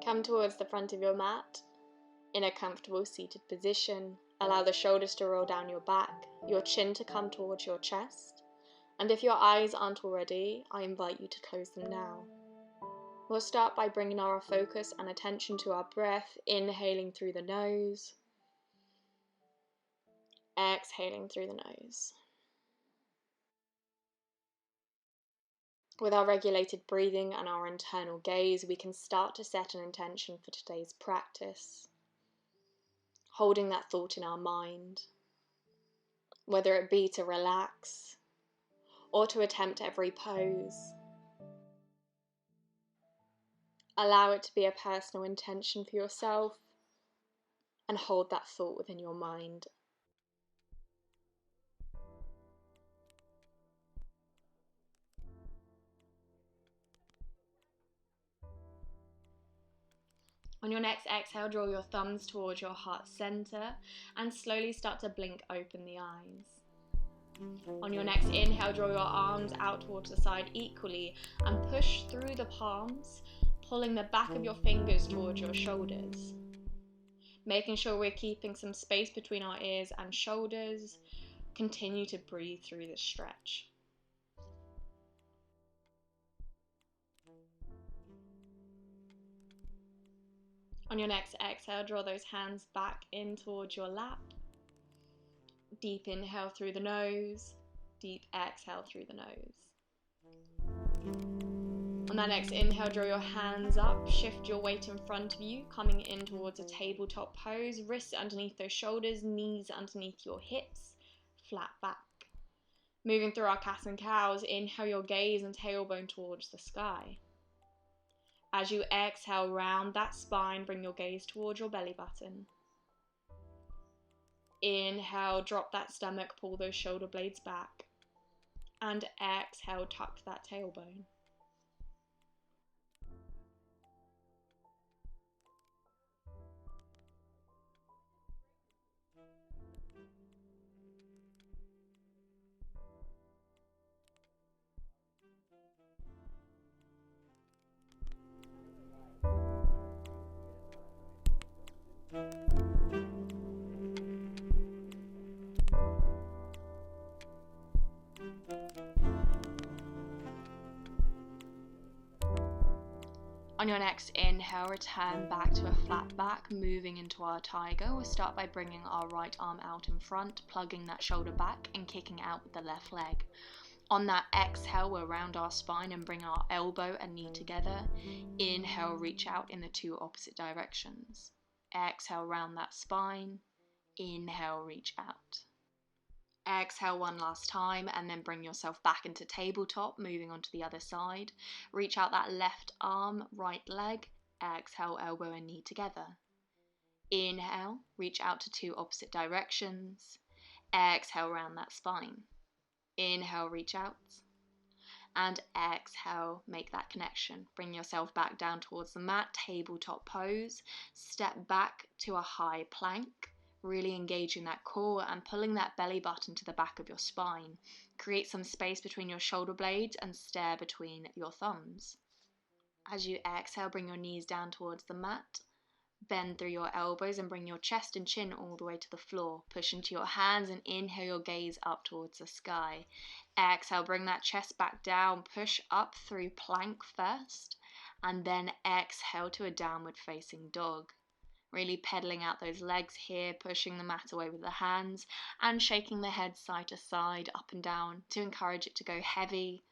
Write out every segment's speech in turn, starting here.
Come towards the front of your mat in a comfortable seated position. Allow the shoulders to roll down your back, your chin to come towards your chest, and if your eyes aren't already, I invite you to close them now. We'll start by bringing our focus and attention to our breath, inhaling through the nose, exhaling through the nose. With our regulated breathing and our internal gaze, we can start to set an intention for today's practice, holding that thought in our mind, whether it be to relax or to attempt every pose. Allow it to be a personal intention for yourself and hold that thought within your mind. On your next exhale, draw your thumbs towards your heart center and slowly start to blink open the eyes. On your next inhale, draw your arms out towards the side equally and push through the palms, pulling the back of your fingers towards your shoulders. Making sure we're keeping some space between our ears and shoulders. Continue to breathe through this stretch. On your next exhale, draw those hands back in towards your lap. Deep inhale through the nose, deep exhale through the nose. On that next inhale, draw your hands up, shift your weight in front of you, coming in towards a tabletop pose, wrists underneath those shoulders, knees underneath your hips, flat back. Moving through our cats and cows, inhale your gaze and tailbone towards the sky. As you exhale, round that spine, bring your gaze towards your belly button. Inhale, drop that stomach, pull those shoulder blades back. And exhale, tuck that tailbone. On your next inhale, return back to a flat back, moving into our tiger. We'll start by bringing our right arm out in front, plugging that shoulder back and kicking out with the left leg. On that exhale, we'll round our spine and bring our elbow and knee together. Inhale, reach out in the two opposite directions. Exhale, round that spine. Inhale, reach out. Exhale one last time and then bring yourself back into tabletop, moving on to the other side. Reach out that left arm, right leg. Exhale, elbow and knee together. Inhale, reach out to two opposite directions. Exhale, round that spine. Inhale, reach out. And exhale, make that connection. Bring yourself back down towards the mat, tabletop pose. Step back to a high plank. Really engaging that core and pulling that belly button to the back of your spine. Create some space between your shoulder blades and stare between your thumbs. As you exhale, bring your knees down towards the mat. Bend through your elbows and bring your chest and chin all the way to the floor. Push into your hands and inhale your gaze up towards the sky. Exhale, bring that chest back down. Push up through plank first and then exhale to a downward facing dog. Really pedaling out those legs here, pushing the mat away with the hands and shaking the head side to side, up and down to encourage it to go heavy.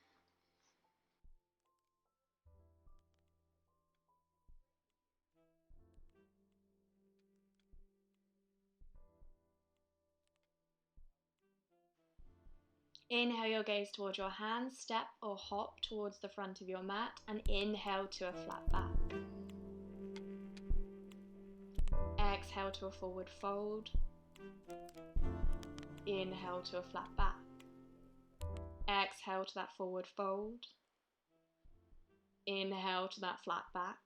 Inhale your gaze towards your hands, step or hop towards the front of your mat and inhale to a flat back. Exhale to a forward fold. Inhale to a flat back. Exhale to that forward fold. Inhale to that flat back.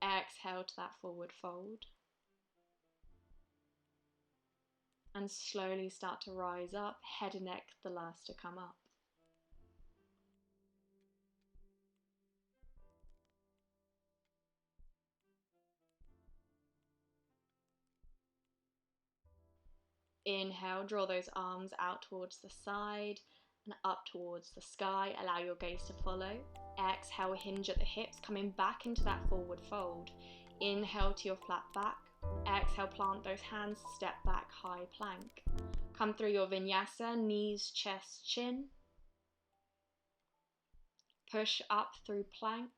Exhale to that forward fold. And slowly start to rise up, head and neck the last to come up. Inhale, draw those arms out towards the side and up towards the sky. Allow your gaze to follow. Exhale, hinge at the hips, coming back into that forward fold. Inhale to your flat back. Exhale, plant those hands, step back, high plank. Come through your vinyasa, knees, chest, chin. Push up through plank.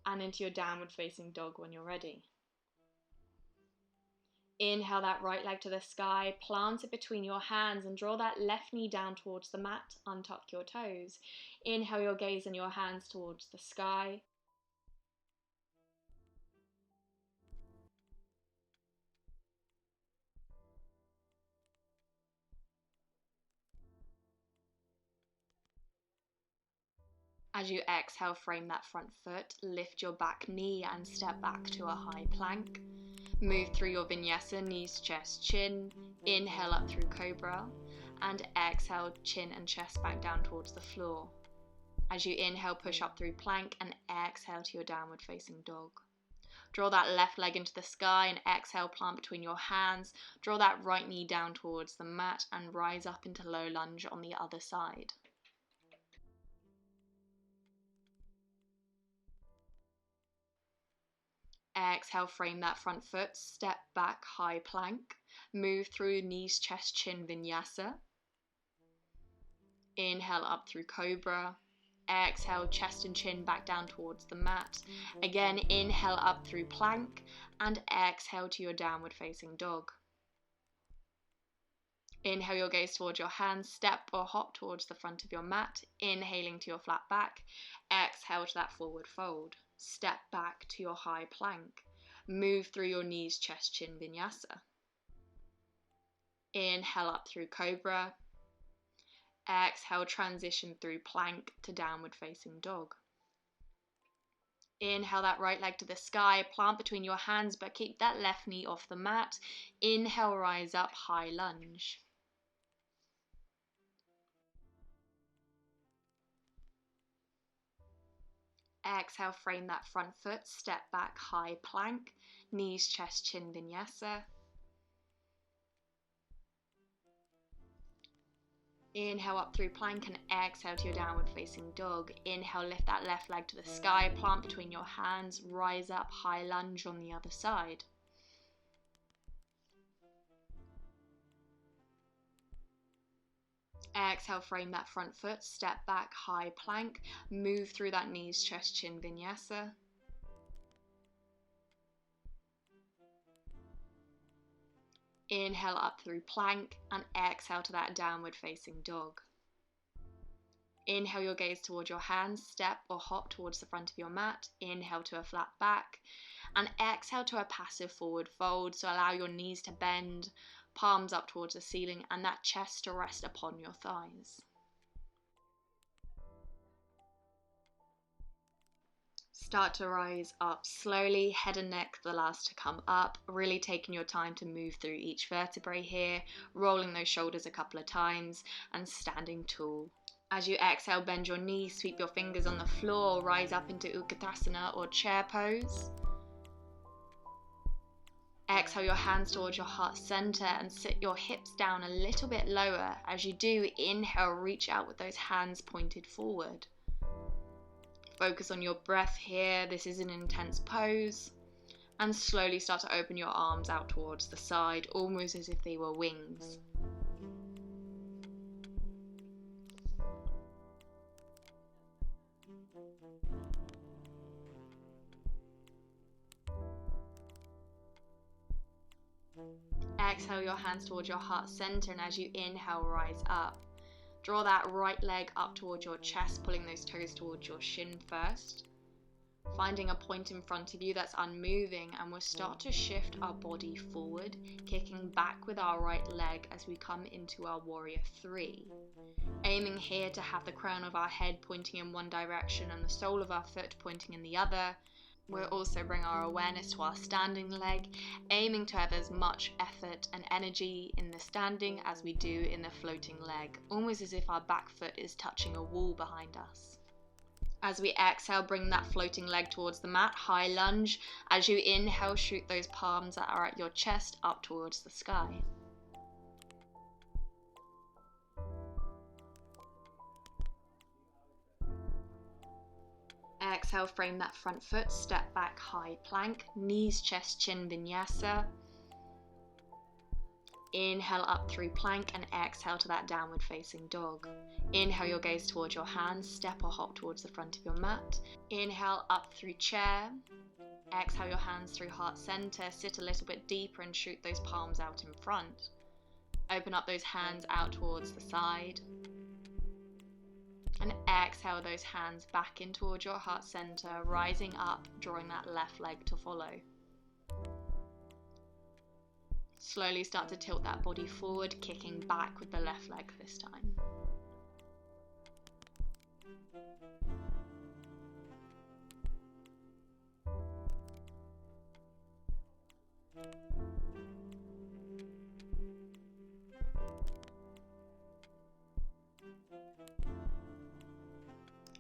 And into your downward facing dog when you're ready. Inhale that right leg to the sky, plant it between your hands and draw that left knee down towards the mat, untuck your toes. Inhale your gaze and your hands towards the sky. As you exhale, frame that front foot, lift your back knee and step back to a high plank. Move through your vinyasa, knees, chest, chin. Inhale up through cobra and exhale, chin and chest back down towards the floor. As you inhale, push up through plank and exhale to your downward facing dog. Draw that left leg into the sky and exhale, plant between your hands. Draw that right knee down towards the mat and rise up into low lunge on the other side. Exhale, frame that front foot, step back, high plank. Move through knees, chest, chin, vinyasa. Inhale up through cobra. Exhale, chest and chin back down towards the mat. Again, inhale up through plank and exhale to your downward facing dog. Inhale your gaze towards your hands, step or hop towards the front of your mat, inhaling to your flat back. Exhale to that forward fold. Step back to your high plank. Move through your knees, chest, chin, vinyasa. Inhale up through cobra. Exhale, transition through plank to downward facing dog. Inhale that right leg to the sky, plant between your hands, but keep that left knee off the mat. Inhale, rise up, high lunge. Exhale, frame that front foot, step back, high plank, knees, chest, chin, vinyasa. Inhale up through plank and exhale to your downward facing dog. Inhale, lift that left leg to the sky, plant between your hands, rise up, high lunge on the other side. Exhale, frame that front foot, step back, high plank, move through that knees, chest, chin, vinyasa. Inhale up through plank and exhale to that downward facing dog. Inhale your gaze towards your hands, step or hop towards the front of your mat. Inhale to a flat back and exhale to a passive forward fold. So allow your knees to bend, palms up towards the ceiling and that chest to rest upon your thighs. Start to rise up slowly, head and neck the last to come up, really taking your time to move through each vertebrae here, rolling those shoulders a couple of times and standing tall. As you exhale, bend your knees, sweep your fingers on the floor, rise up into Utkatasana or chair pose. Exhale your hands towards your heart center and sit your hips down a little bit lower. As you do, inhale, reach out with those hands pointed forward. Focus on your breath here. This is an intense pose. And slowly start to open your arms out towards the side, almost as if they were wings. Exhale your hands towards your heart center, and as you inhale, rise up. Draw that right leg up towards your chest, pulling those toes towards your shin first. Finding a point in front of you that's unmoving, and we'll start to shift our body forward, kicking back with our right leg as we come into our warrior three. Aiming here to have the crown of our head pointing in one direction and the sole of our foot pointing in the other. We'll also bring our awareness to our standing leg, aiming to have as much effort and energy in the standing as we do in the floating leg, almost as if our back foot is touching a wall behind us. As we exhale, bring that floating leg towards the mat, high lunge. As you inhale, shoot those palms that are at your chest up towards the sky. Exhale, frame that front foot, step back, high plank, knees, chest, chin, vinyasa. Inhale up through plank and exhale to that downward facing dog. Inhale your gaze towards your hands, step or hop towards the front of your mat. Inhale up through chair. Exhale your hands through heart center, sit a little bit deeper and shoot those palms out in front. Open up those hands out towards the side. And exhale those hands back in towards your heart center, rising up, drawing that left leg to follow. Slowly start to tilt that body forward, kicking back with the left leg this time.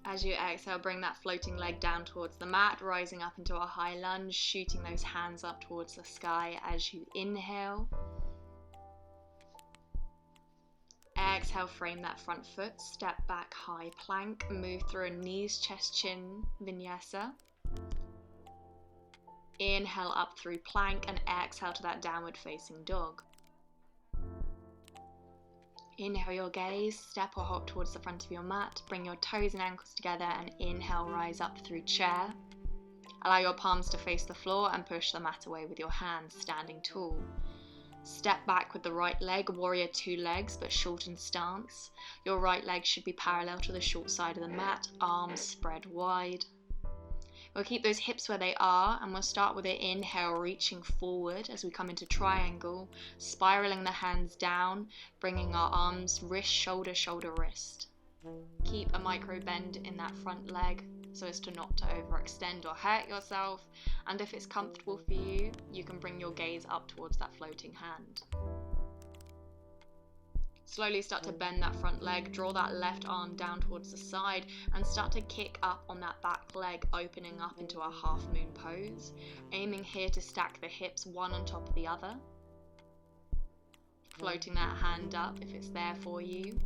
As you exhale, bring that floating leg down towards the mat, rising up into a high lunge, shooting those hands up towards the sky as you inhale. Exhale, frame that front foot, step back, high plank, move through a knees, chest, chin, vinyasa. Inhale up through plank and exhale to that downward facing dog. Inhale your gaze, step or hop towards the front of your mat, bring your toes and ankles together and inhale, rise up through chair. Allow your palms to face the floor and push the mat away with your hands, standing tall. Step back with the right leg, warrior two legs but shortened stance. Your right leg should be parallel to the short side of the mat, arms spread wide. We'll keep those hips where they are and we'll start with an inhale, reaching forward as we come into triangle, spiraling the hands down, bringing our arms wrist, shoulder, shoulder, wrist. Keep a micro bend in that front leg so as to not to overextend or hurt yourself, and if it's comfortable for you, you can bring your gaze up towards that floating hand. Slowly start to bend that front leg, draw that left arm down towards the side and start to kick up on that back leg, opening up into a half moon pose. Aiming here to stack the hips one on top of the other. Floating that hand up if it's there for you.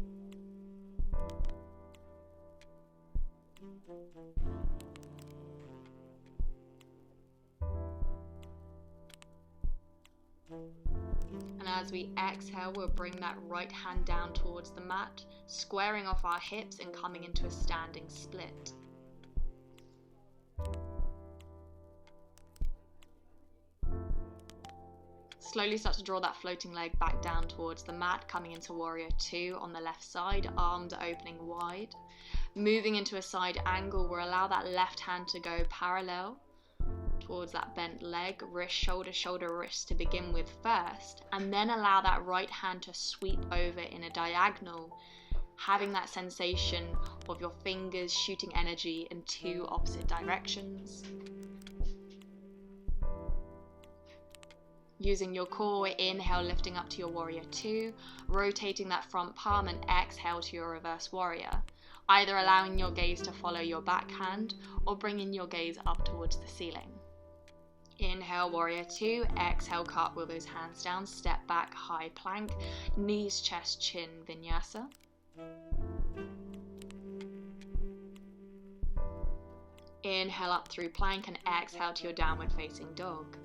And as we exhale, we'll bring that right hand down towards the mat, squaring off our hips and coming into a standing split. Slowly start to draw that floating leg back down towards the mat, coming into warrior two on the left side, arms opening wide. Moving into a side angle, we'll allow that left hand to go parallel towards that bent leg, wrist, shoulder, shoulder, wrist to begin with first, and then allow that right hand to sweep over in a diagonal, having that sensation of your fingers shooting energy in two opposite directions. Using your core, inhale, lifting up to your warrior two, rotating that front palm and exhale to your reverse warrior, either allowing your gaze to follow your backhand or bringing your gaze up towards the ceiling. Inhale, warrior two, exhale, cartwheel those hands down, step back, high plank, knees, chest, chin, vinyasa. Inhale up through plank and exhale to your downward facing dog.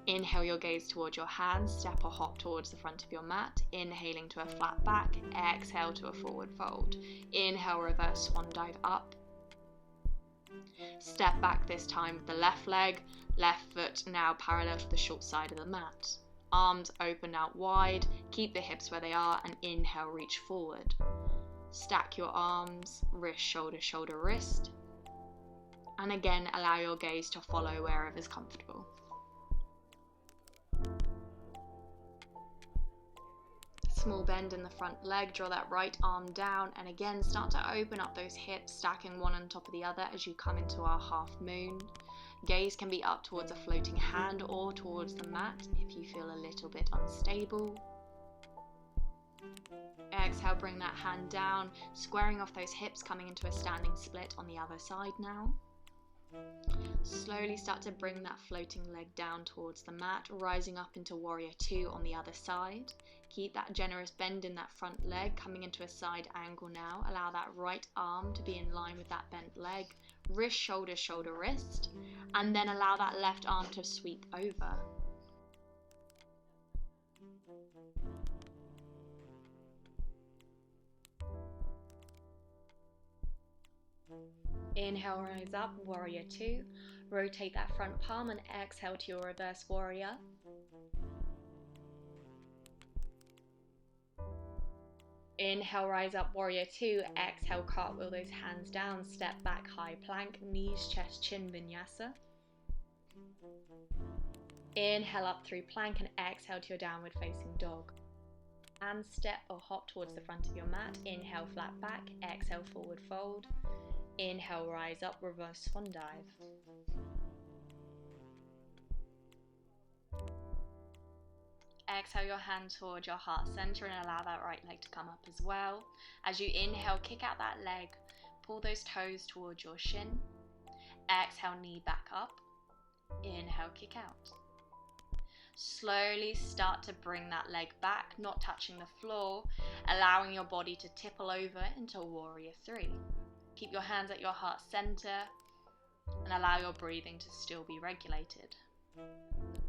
Inhale your gaze towards your hands, step or hop towards the front of your mat, inhaling to a flat back, exhale to a forward fold. Inhale, reverse swan dive up. Step back this time with the left leg, left foot now parallel to the short side of the mat. Arms open out wide, keep the hips where they are and inhale, reach forward. Stack your arms, wrist, shoulder, shoulder, wrist. And again, allow your gaze to follow wherever is comfortable. Small bend in the front leg, draw that right arm down and again start to open up those hips, stacking one on top of the other as you come into our half moon. Gaze can be up towards a floating hand or towards the mat if you feel a little bit unstable. Exhale, bring that hand down, squaring off those hips, coming into a standing split on the other side now. Slowly start to bring that floating leg down towards the mat, rising up into warrior two on the other side. Keep that generous bend in that front leg, coming into a side angle now. Allow that right arm to be in line with that bent leg. Wrist, shoulder, shoulder, wrist. And then allow that left arm to sweep over. Inhale, rise up, warrior two. Rotate that front palm and exhale to your reverse warrior. Inhale, rise up, warrior two. Exhale, cartwheel those hands down, step back, high plank, knees, chest, chin, vinyasa. Inhale up through plank and exhale to your downward facing dog. And step or hop towards the front of your mat. Inhale, flat back. Exhale, forward fold. Inhale, rise up, reverse swan dive. Exhale your hand towards your heart center and allow that right leg to come up as well. As you inhale, kick out that leg. Pull those toes towards your shin. Exhale, knee back up. Inhale, kick out. Slowly start to bring that leg back, not touching the floor, allowing your body to tipple over into warrior three. Keep your hands at your heart center and allow your breathing to still be regulated.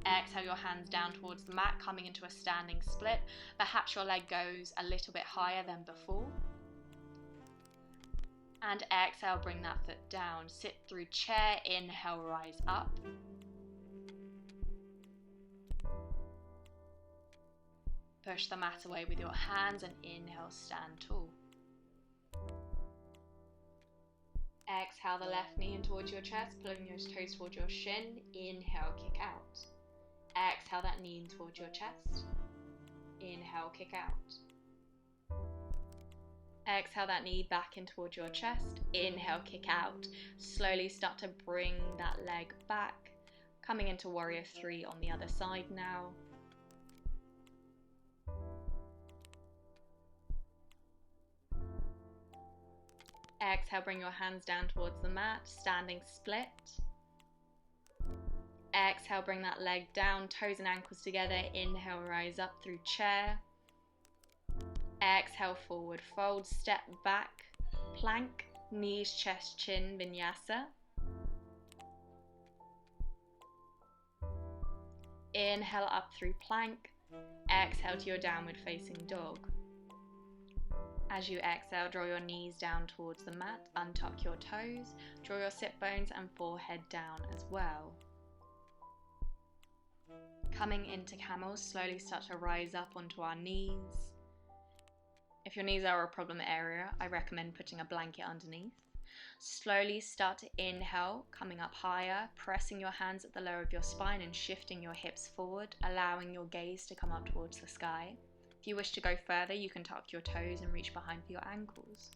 Exhale your hands down towards the mat, coming into a standing split. Perhaps your leg goes a little bit higher than before. And exhale, bring that foot down. Sit through chair, inhale, rise up. Push the mat away with your hands and inhale, stand tall. Exhale the left knee in towards your chest, pulling your toes towards your shin. Inhale, kick out. Exhale that knee in towards your chest. Inhale, kick out. Exhale that knee back in towards your chest. Inhale, kick out. Slowly start to bring that leg back, coming into warrior three on the other side now. Exhale, bring your hands down towards the mat, standing split. Exhale, bring that leg down, toes and ankles together. Inhale, rise up through chair. Exhale, forward fold, step back, plank, knees, chest, chin, vinyasa. Inhale up through plank. Exhale to your downward facing dog. As you exhale, draw your knees down towards the mat, untuck your toes, draw your sit bones and forehead down as well. Coming into camel, slowly start to rise up onto our knees. If your knees are a problem area, I recommend putting a blanket underneath. Slowly start to inhale, coming up higher, pressing your hands at the lower of your spine and shifting your hips forward, allowing your gaze to come up towards the sky. If you wish to go further, you can tuck your toes and reach behind for your ankles.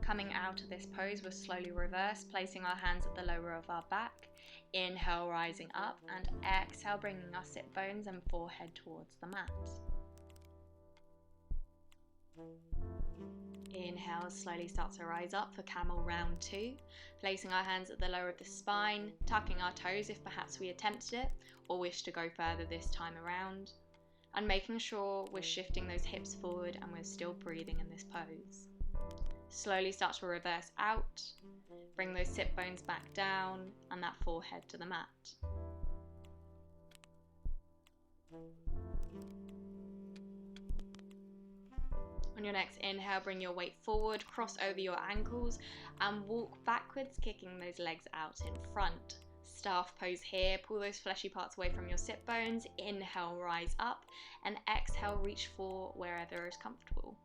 Coming out of this pose, we'll slowly reverse, placing our hands at the lower of our back. Inhale, rising up, and exhale, bringing our sit bones and forehead towards the mat. Inhale, slowly start to rise up for camel round two, placing our hands at the lower of the spine, tucking our toes if perhaps we attempted it or wish to go further this time around, and making sure we're shifting those hips forward and we're still breathing in this pose. Slowly start to reverse out, bring those sit bones back down and that forehead to the mat. On your next inhale, bring your weight forward, cross over your ankles and walk backwards, kicking those legs out in front. Staff pose here, pull those fleshy parts away from your sit bones. Inhale, rise up, and exhale, reach for wherever is comfortable.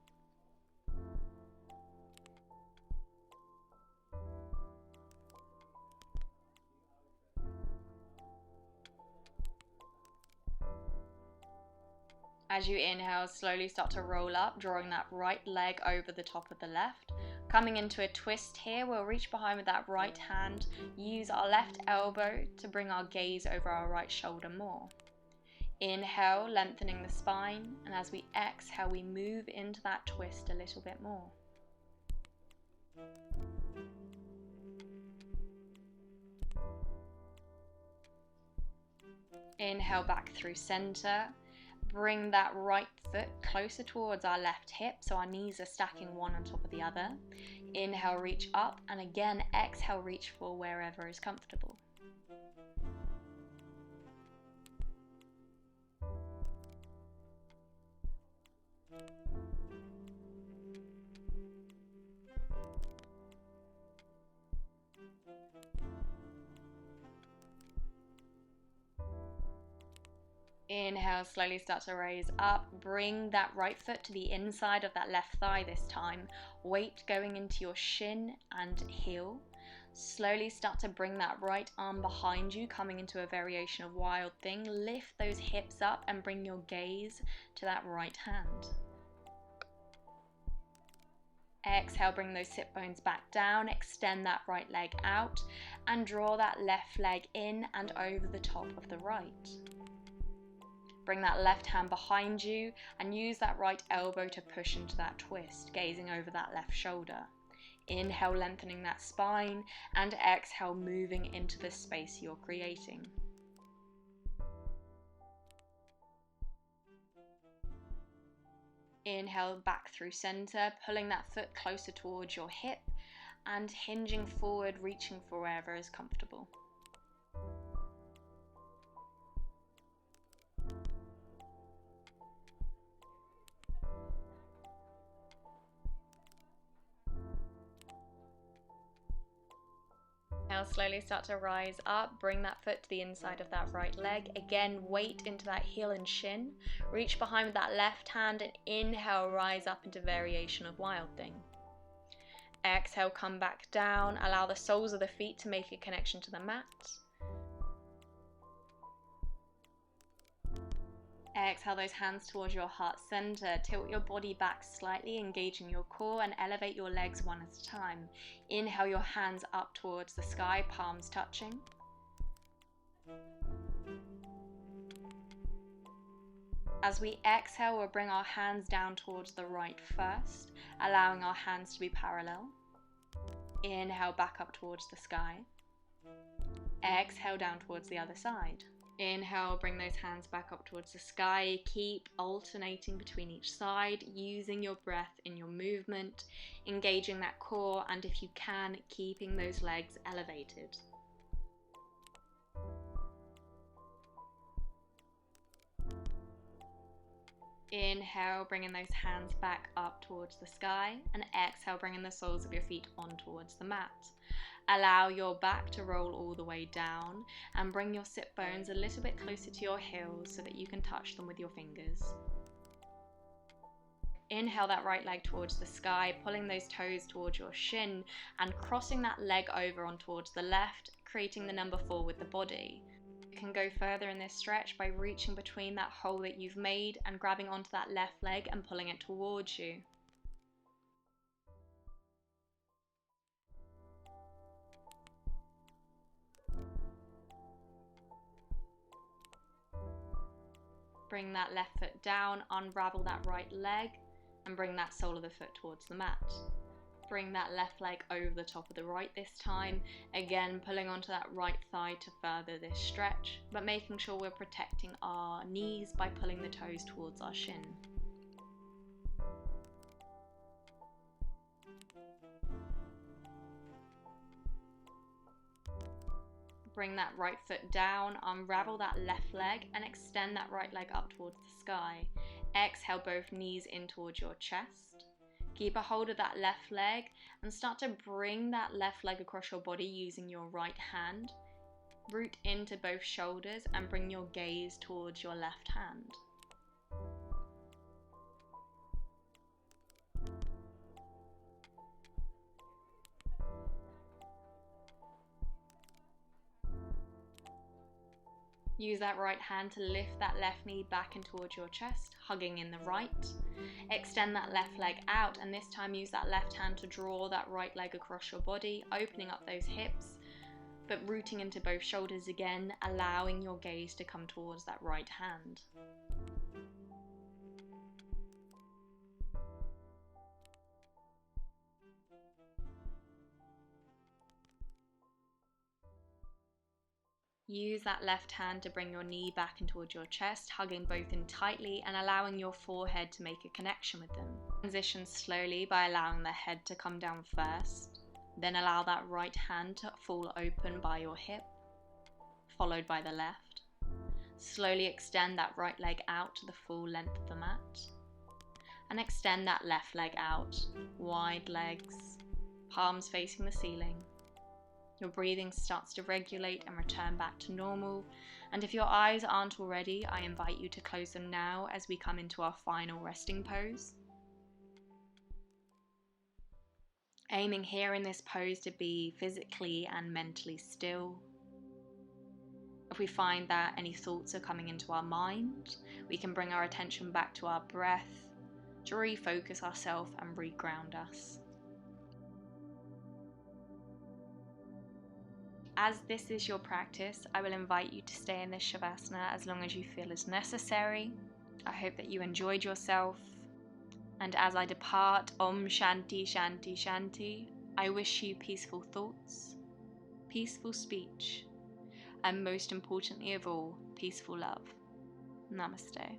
As you inhale, slowly start to roll up, drawing that right leg over the top of the left. Coming into a twist here, we'll reach behind with that right hand, use our left elbow to bring our gaze over our right shoulder more. Inhale, lengthening the spine, and as we exhale, we move into that twist a little bit more. Inhale back through center. Bring that right foot closer towards our left hip, so our knees are stacking one on top of the other. Inhale, reach up, and again, exhale, reach for wherever is comfortable. Inhale, slowly start to raise up. Bring that right foot to the inside of that left thigh this time. Weight going into your shin and heel. Slowly start to bring that right arm behind you, coming into a variation of wild thing. Lift those hips up and bring your gaze to that right hand. Exhale, bring those sit bones back down. Extend that right leg out and draw that left leg in and over the top of the right. Bring that left hand behind you and use that right elbow to push into that twist, gazing over that left shoulder. Inhale, lengthening that spine, and exhale, moving into the space you're creating. Inhale, back through center, pulling that foot closer towards your hip and hinging forward, reaching for wherever is comfortable. Now slowly start to rise up, bring that foot to the inside of that right leg. Again, weight into that heel and shin. Reach behind with that left hand and inhale, rise up into variation of wild thing. Exhale, come back down. Allow the soles of the feet to make a connection to the mat. Exhale those hands towards your heart center. Tilt your body back slightly, engaging your core, and elevate your legs one at a time. Inhale your hands up towards the sky, palms touching. As we exhale, we'll bring our hands down towards the right first, allowing our hands to be parallel. Inhale back up towards the sky. Exhale down towards the other side. Inhale, bring those hands back up towards the sky. Keep alternating between each side, using your breath in your movement, engaging that core, and if you can, keeping those legs elevated. Inhale, bringing those hands back up towards the sky, and exhale, bringing the soles of your feet on towards the mat. Allow your back to roll all the way down and bring your sit bones a little bit closer to your heels so that you can touch them with your fingers. Inhale that right leg towards the sky, pulling those toes towards your shin and crossing that leg over on towards the left, creating the number 4 with the body. You can go further in this stretch by reaching between that hole that you've made and grabbing onto that left leg and pulling it towards you. Bring that left foot down, unravel that right leg, and bring that sole of the foot towards the mat. Bring that left leg over the top of the right this time, again pulling onto that right thigh to further this stretch, but making sure we're protecting our knees by pulling the toes towards our shin. Bring that right foot down, unravel that left leg and extend that right leg up towards the sky. Exhale both knees in towards your chest. Keep a hold of that left leg and start to bring that left leg across your body using your right hand. Root into both shoulders and bring your gaze towards your left hand. Use that right hand to lift that left knee back and towards your chest, hugging in the right. Extend that left leg out, and this time use that left hand to draw that right leg across your body, opening up those hips, but rooting into both shoulders again, allowing your gaze to come towards that right hand. Use that left hand to bring your knee back in towards your chest, hugging both in tightly and allowing your forehead to make a connection with them. Transition slowly by allowing the head to come down first, then allow that right hand to fall open by your hip, followed by the left. Slowly extend that right leg out to the full length of the mat, and extend that left leg out, wide legs, palms facing the ceiling. Your breathing starts to regulate and return back to normal, and if your eyes aren't already, I invite you to close them now as we come into our final resting pose. Aiming here in this pose to be physically and mentally still. If we find that any thoughts are coming into our mind, we can bring our attention back to our breath to refocus ourselves and reground us. As this is your practice, I will invite you to stay in this Shavasana as long as you feel is necessary. I hope that you enjoyed yourself. And as I depart, Om Shanti Shanti Shanti, I wish you peaceful thoughts, peaceful speech, and most importantly of all, peaceful love. Namaste.